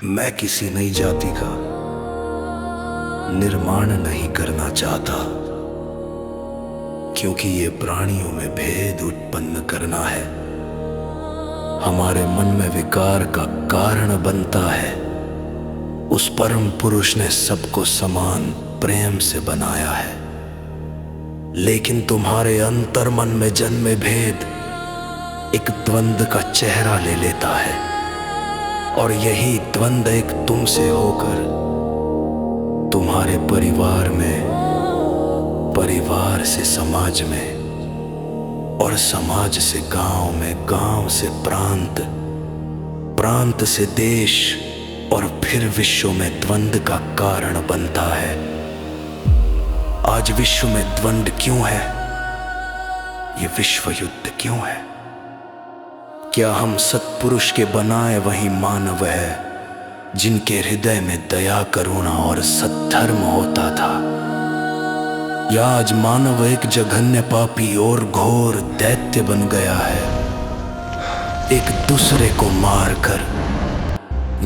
मैं किसी नई जाति का निर्माण नहीं करना चाहता, क्योंकि ये प्राणियों में भेद उत्पन्न करना है, हमारे मन में विकार का कारण बनता है। उस परम पुरुष ने सबको समान प्रेम से बनाया है, लेकिन तुम्हारे अंतर मन में जन्मे भेद एक द्वंद्व का चेहरा ले लेता है, और यही द्वंद्व एक तुमसे होकर तुम्हारे परिवार में, परिवार से समाज में, और समाज से गांव में, गांव से प्रांत, प्रांत से देश, और फिर विश्व में द्वंद्व का कारण बनता है। आज विश्व में द्वंद्व क्यों है? ये विश्व युद्ध क्यों है? क्या हम सत्पुरुष के बनाए वही मानव है, जिनके हृदय में दया, करुणा और सद्धर्म होता था? या आज मानव एक जघन्य पापी और घोर दैत्य बन गया है, एक दूसरे को मारकर,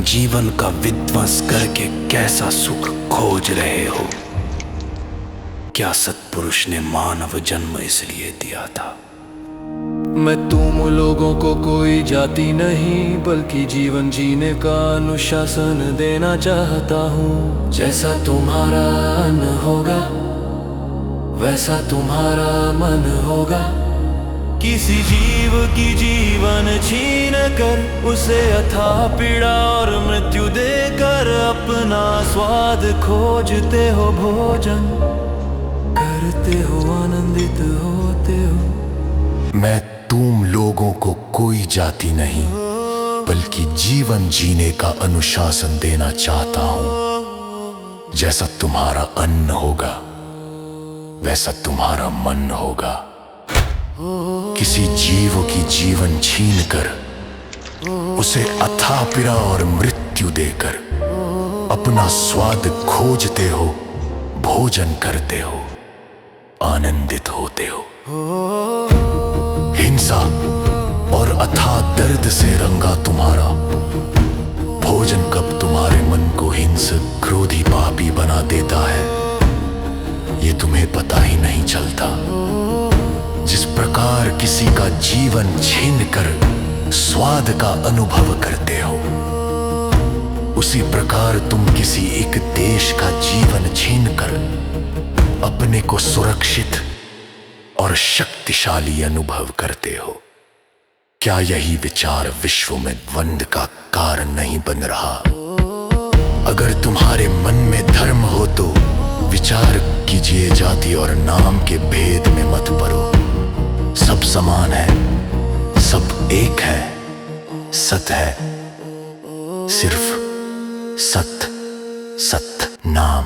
जीवन का विध्वंस करके कैसा सुख खोज रहे हो? क्या सत्पुरुष ने मानव जन्म इसलिए दिया था? मैं तुम लोगों को कोई जाति नहीं, बल्कि जीवन जीने का अनुशासन देना चाहता हूँ। जैसा तुम्हारा अन्न होगा, वैसा तुम्हारा मन होगा। किसी जीव की जीवन छीन कर उसे अथाह पीड़ा और मृत्यु देकर अपना स्वाद खोजते हो, भोजन करते हो, आनंदित होते हो। मैं तुम लोगों को कोई जाति नहीं, बल्कि जीवन जीने का अनुशासन देना चाहता हूं। जैसा तुम्हारा अन्न होगा, वैसा तुम्हारा मन होगा। किसी जीव की जीवन छीनकर उसे अथाह पीड़ा और मृत्यु देकर अपना स्वाद खोजते हो, भोजन करते हो, आनंदित होते हो। हिंसा और अथाह दर्द से रंगा तुम्हारा भोजन कब तुम्हारे मन को हिंसक, क्रोधी, पापी बना देता है, ये तुम्हें पता ही नहीं चलता। जिस प्रकार किसी का जीवन छीनकर स्वाद का अनुभव करते हो, उसी प्रकार तुम किसी एक देश का जीवन छीनकर अपने को सुरक्षित और शक्तिशाली अनुभव करते हो। क्या यही विचार विश्व में द्वंद्व का कारण नहीं बन रहा? अगर तुम्हारे मन में धर्म हो तो विचार कीजिए, जाति और नाम के भेद में मत पड़ो। सब समान है, सब एक है, सत है, सिर्फ सत, सत नाम।